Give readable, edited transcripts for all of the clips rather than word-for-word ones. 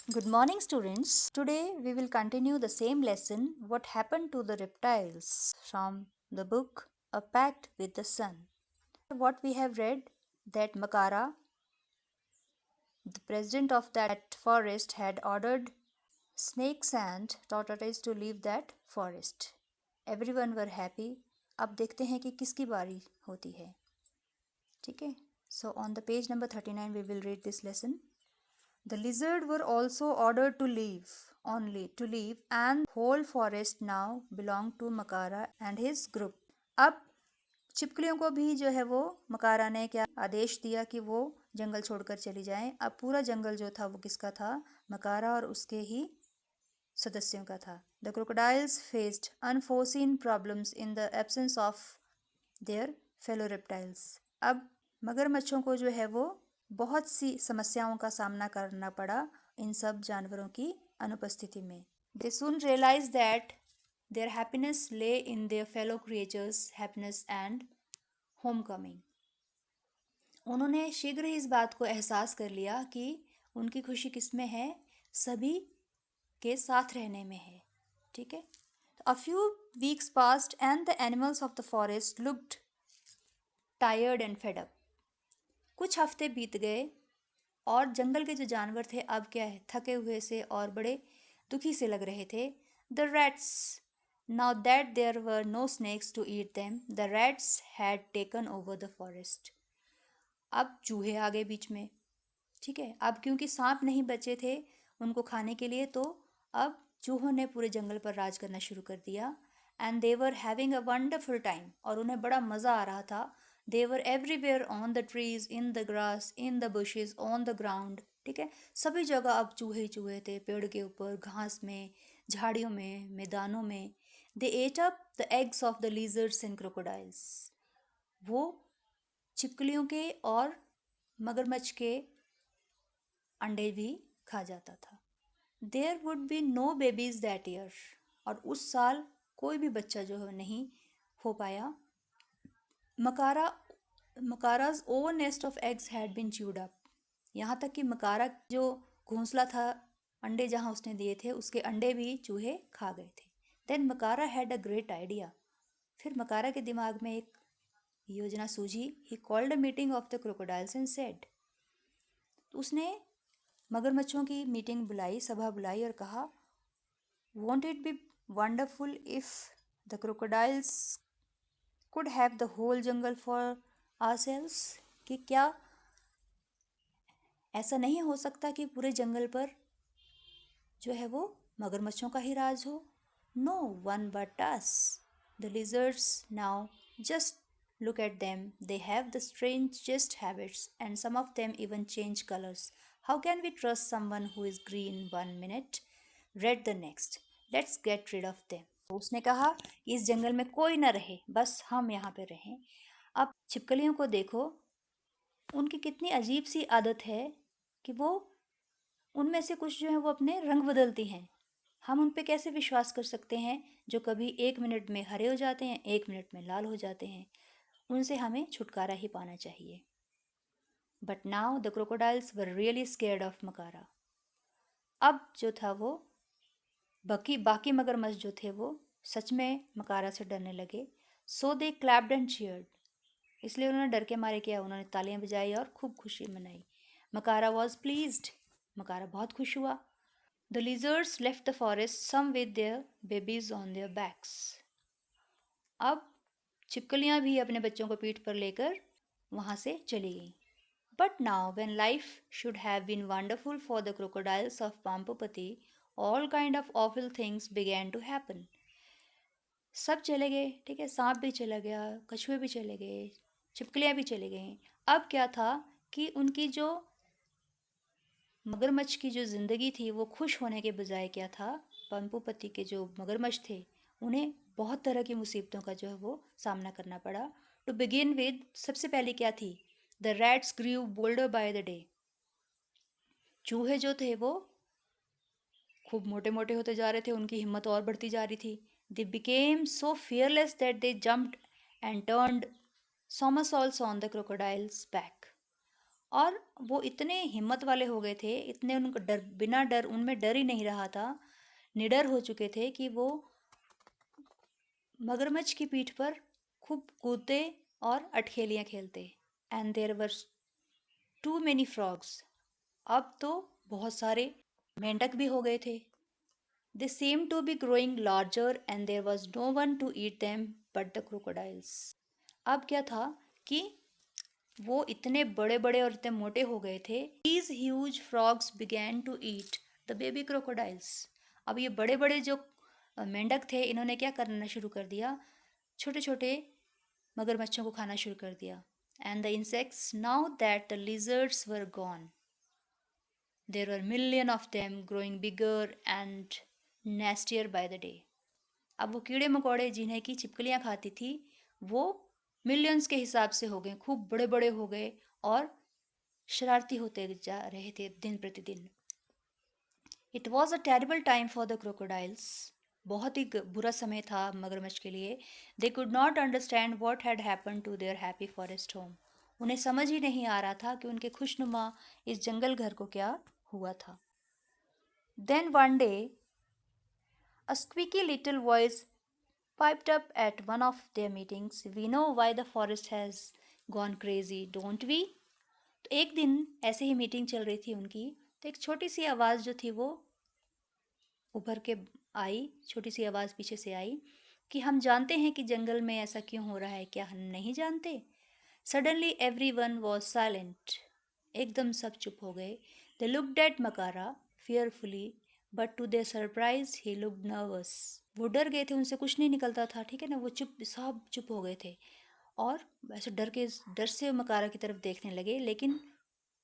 Good morning, students. Today we will continue the same lesson What Happened to the Reptiles from the book A Pact with the Sun. What we have read that Makara, the president of that forest, had ordered snakes and tortoises to leave that forest. Everyone were happy. अब देखते हैं कि किसकी बारी होती है. ठीक है. So on the page number 39 we will read this lesson. The lizard were also ordered to leave, and whole forest now belonged to Makara and his group. अब छिपकलियों को भी जो है वो मकारा ने क्या आदेश दिया कि वो जंगल छोड़कर चली जाएं. अब पूरा जंगल जो था वो किसका था? मकारा और उसके ही सदस्यों का था. The crocodiles faced unforeseen problems in the absence of their fellow reptiles. अब मगरमच्छों को जो है वो बहुत सी समस्याओं का सामना करना पड़ा इन सब जानवरों की अनुपस्थिति में. They soon realized that their happiness lay in their fellow creatures' happiness and homecoming. उन्होंने शीघ्र ही इस बात को एहसास कर लिया कि उनकी खुशी किसमें है? सभी के साथ रहने में है. ठीक है. A few weeks passed and the animals of the forest looked tired and fed up. कुछ हफ्ते बीत गए और जंगल के जो जानवर थे अब क्या है? थके हुए से और बड़े दुखी से लग रहे थे. The rats, now that there were no snakes to eat them, the rats had taken over the forest. अब चूहे आ गए बीच में. ठीक है. अब क्योंकि सांप नहीं बचे थे उनको खाने के लिए, तो अब चूहों ने पूरे जंगल पर राज करना शुरू कर दिया. And they were having a wonderful time, और उन्हें बड़ा मज़ा आ रहा था. They were everywhere on the trees, in the grass, in the bushes, on the ground. ठीक है. सभी जगह अब चूहे ही चूहे थे. पेड़ के ऊपर, घास में, झाड़ियों में, मैदानों में. They ate up the eggs of the lizards and crocodiles. वो छिपकलियों के और मगरमच्छ के अंडे भी खा जाता था. There would be no babies that year, और उस साल कोई भी बच्चा जो है नहीं हो पाया. Makara's over nest of eggs had been chewed up. यहाँ तक कि मकारा जो घोंसला था, अंडे जहाँ उसने दिए थे, उसके अंडे भी चूहे खा गए थे. Then Makara had a great idea. फिर मकारा के दिमाग में एक योजना सूझी. He called a meeting of the crocodiles and said. उसने मगरमच्छों की मीटिंग बुलाई, सभा बुलाई और कहा, won't it be wonderful if the crocodiles could have the whole jungle for ourselves. कि क्या ऐसा नहीं हो सकता कि पूरे जंगल पर जो है वो मगरमच्छों का ही राज हो? No one but us. The lizards now just look at them. They have the strangest habits, and some of them even change colors. How can we trust someone who is green one minute, red the next? Let's get rid of them. उसने कहा इस जंगल में कोई ना रहे, बस हम यहाँ पे रहें. अब छिपकलियों को देखो, उनकी कितनी अजीब सी आदत है कि वो उनमें से कुछ जो है वो अपने रंग बदलती हैं. हम उन पे कैसे विश्वास कर सकते हैं जो कभी 1 मिनट में हरे हो जाते हैं, 1 मिनट में लाल हो जाते हैं? उनसे हमें छुटकारा ही पाना चाहिए. But now the crocodiles were really scared of Makara. अब जो था वो बाकी मगरमच्छ जो थे वो सच में मकारा से डरने लगे. सो दे क्लैप्ड एंड चीयर्ड. इसलिए उन्होंने डर के मारे किया, उन्होंने तालियां बजाई और खूब खुशी मनाई. मकारा वॉज प्लीज्ड. मकारा बहुत खुश हुआ. The lizards left the forest, some with their babies on their backs. अब छिपकलियां भी अपने बच्चों को पीठ पर लेकर वहां से चली गईं. But now, when life should have been wonderful for the crocodiles of Pampupati, all kind of awful things began to happen. सब चले गए. ठीक है. सांप भी चला गया, कछुए भी चले गए, छिपकलियाँ भी चली गईं. अब क्या था कि उनकी जो मगरमच्छ की जो ज़िंदगी थी वो खुश होने के बजाय क्या था, पंपुपति के जो मगरमच्छ थे उन्हें बहुत तरह की मुसीबतों का जो है वो सामना करना पड़ा. टू बिगिन विद, सबसे पहले क्या थी? The rats grew bolder by the day. चूहे जो थे वो खूब मोटे मोटे होते जा रहे थे, उनकी हिम्मत और बढ़ती जा रही थी. They became so fearless that they jumped and turned somersaults on the crocodile's back. और वो इतने हिम्मत वाले हो गए थे, इतने उनको डर, बिना डर, उनमें डर ही नहीं रहा था, निडर हो चुके थे कि वो मगरमच्छ की पीठ पर खूब कूदते और अटखेलियां खेलते। And there were too many frogs, अब तो बहुत सारे मेंढक भी हो गए थे। दे seemed to be growing larger and there was no one to eat them but the crocodiles. अब क्या था कि वो इतने बड़े बड़े और इतने मोटे हो गए थे। These huge frogs began to eat the baby crocodiles. अब ये बड़े बड़े जो मेंढक थे, इन्होंने क्या करना शुरू कर दिया, छोटे छोटे मगरमच्छों को खाना शुरू कर दिया। And the insects, now that the lizards were gone, there were million of them growing bigger and nastier by the day. अब वो कीड़े मकोड़े जिन्हें की छिपकलियां खाती थी, वो मिलियंस के हिसाब से हो गए, खूब बड़े बड़े हो गए और शरारती होते जा रहे थे दिन प्रतिदिन। It was a terrible time for the crocodiles, बहुत ही बुरा समय था मगरमच्छ के लिए। They could not understand what had happen to their happy forest home, उन्हें समझ ही नहीं आ रहा था कि उनके खुशनुमा इस जंगल घर को क्या हुआ था। Then one day a squeaky little voice piped up at one of their meetings. We know why the forest has gone crazy, don't we? तो एक दिन ऐसे ही मीटिंग चल रही थी उनकी, तो एक छोटी सी आवाज़ जो थी वो उभर के आई, छोटी सी आवाज़ पीछे से आई कि हम जानते हैं कि जंगल में ऐसा क्यों हो रहा है, क्या हम नहीं जानते? Suddenly everyone was silent, एकदम सब चुप हो गए। They looked at Makara fearfully, but to their surprise he looked nervous. वो डर गए थे, उनसे कुछ नहीं निकलता था, ठीक है ना, वो चुप, सब चुप हो गए थे और वैसे डर से मकारा की तरफ देखने लगे। लेकिन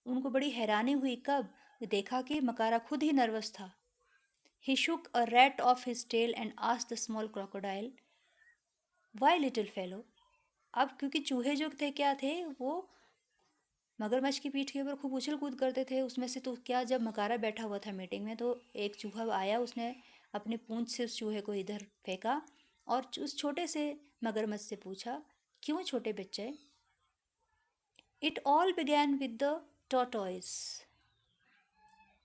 उनको बड़ी हैरानी हुई कब देखा कि मकारा खुद ही नर्वस था। He shook a rat off his tail and asked the small crocodile, "Why, little fellow?" अब क्योंकि चूहे जो थे क्या थे, वो मगरमच्छ की पीठ के ऊपर खूब उछल कूद करते थे। उसमें से तो क्या, जब मकारा बैठा हुआ था मीटिंग में, तो एक चूहा आया, उसने अपनी पूंछ से उस चूहे को इधर फेंका और उस छोटे से मगरमच्छ से पूछा, क्यों छोटे बच्चे? It all began with the tortoise.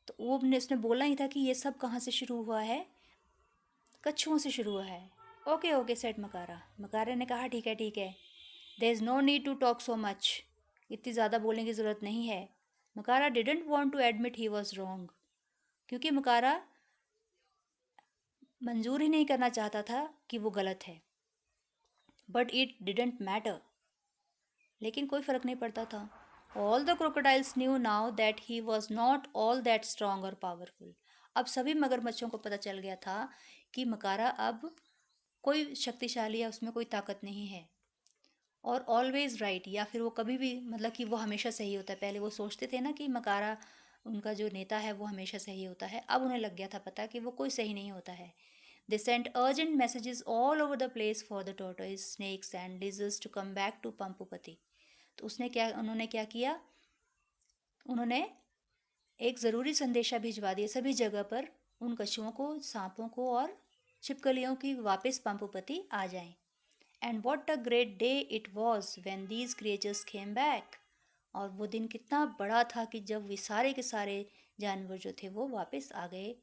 तो वो उसने बोला ही था कि ये सब कहाँ से शुरू हुआ है, कछुओं से शुरू हुआ है। ओके ओके सेट मकारा, मकारे ने कहा ठीक है ठीक है। There is no need to talk so much, इतनी ज़्यादा बोलने की ज़रूरत नहीं है। Makara didn't want to admit he was wrong, क्योंकि मकारा मंजूर ही नहीं करना चाहता था कि वो गलत है। बट इट डिडेंट मैटर, लेकिन कोई फ़र्क नहीं पड़ता था। All the crocodiles new now that he was not all that strong और पावरफुल। अब सभी मगरमच्छों को पता चल गया था कि मकारा अब कोई शक्तिशाली या उसमें कोई ताकत नहीं है, और ऑलवेज राइट, या फिर वो कभी भी, मतलब कि वो हमेशा सही होता है। पहले वो सोचते थे ना कि मकारा, उनका जो नेता है, वो हमेशा सही होता है, अब उन्हें लग गया था पता कि वो कोई सही नहीं होता है। They sent urgent messages all over the place for the tortoise, snakes and lizards to come back to Pampupati. तो उन्होंने क्या किया, उन्होंने एक ज़रूरी संदेशा भिजवा दिया सभी जगह पर, उन कछुओं को, सांपों को और छिपकलियों की वापस पंपुपति आ जाएं। And what a great day it was when these creatures came back. और वो दिन कितना बड़ा था कि जब वे सारे के सारे जानवर जो थे वो वापस आ गए।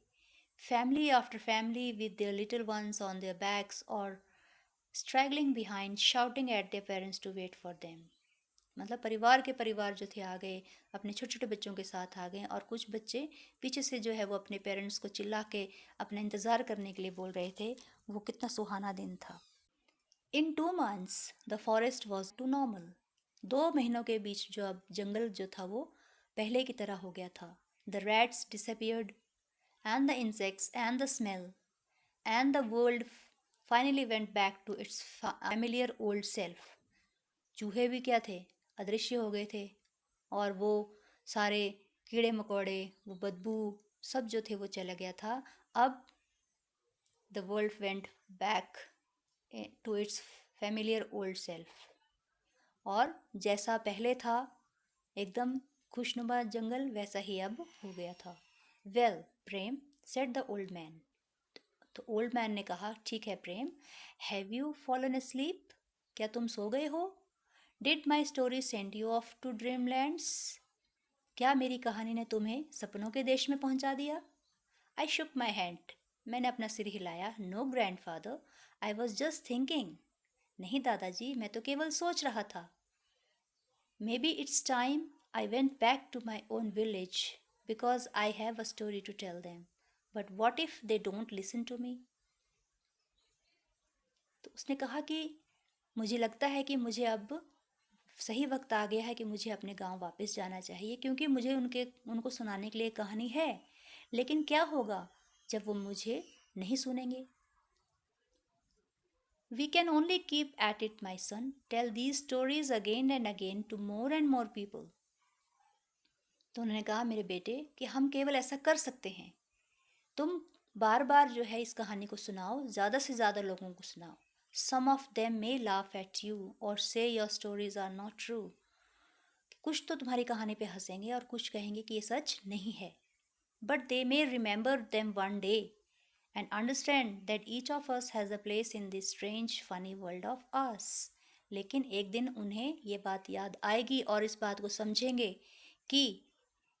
Family after family with their little ones on their backs और straggling behind, shouting at their parents to wait for them. मतलब परिवार के परिवार जो थे आ गए, अपने छोटे छोटे बच्चों के साथ आ गए, और कुछ बच्चे पीछे से जो है वो अपने पेरेंट्स को चिल्ला के अपना इंतज़ार करने के लिए बोल रहे थे। वो कितना सुहाना दिन था। In 2 months the forest was to normal. 2 महीनों के बीच जो अब जंगल जो था वो पहले की तरह हो गया था। The rats disappeared and the insects and the smell and the world finally went back to its familiar old self. चूहे भी क्या थे, अदृश्य हो गए थे, और वो सारे कीड़े मकोड़े, वो बदबू, सब जो थे वो चला गया था। अब the world went back to its familiar old self, और जैसा पहले था एकदम खुशनुमा जंगल, वैसा ही अब हो गया था। Well Prem, said the old man. तो ओल्ड मैन ने कहा, ठीक है Prem, have you fallen asleep, क्या तुम सो गए हो? Did my story send you off to dream lands, क्या मेरी कहानी ने तुम्हें सपनों के देश में पहुंचा दिया? I shook my hand. मैंने अपना सिर हिलाया। No grandfather, I was just thinking. नहीं दादाजी, मैं तो केवल सोच रहा था। Maybe it's time I went back to my own village because I have a story to tell them. But what if they don't listen to me? तो उसने कहा कि मुझे लगता है कि मुझे अब सही वक्त आ गया है कि मुझे अपने गांव वापस जाना चाहिए, क्योंकि मुझे उनको सुनाने के लिए कहानी है। लेकिन क्या होगा जब वो मुझे नहीं सुनेंगे? We can only keep at it, my son. Tell these stories again and again to more and more people. तो उन्होंने कहा, मेरे बेटे, कि हम केवल ऐसा कर सकते हैं। तुम बार बार जो है इस कहानी को सुनाओ, ज़्यादा से ज़्यादा लोगों को सुनाओ। Some of them may laugh at you or say your stories are not true. कुछ तो तुम्हारी कहानी पे हंसेंगे और कुछ कहेंगे कि ये सच नहीं है। But they may remember them one day and understand that each of us has a place in this strange funny world of us. लेकिन एक दिन उन्हें ये बात याद आएगी और इस बात को समझेंगे कि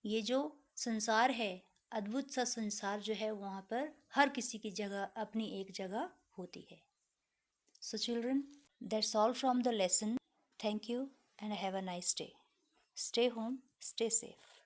ये जो संसार है, अद्भुत सा संसार जो है, वहाँ पर हर किसी की जगह, अपनी एक जगह होती है। So children, that's all from the lesson. Thank you and have a nice day. Stay home, stay safe.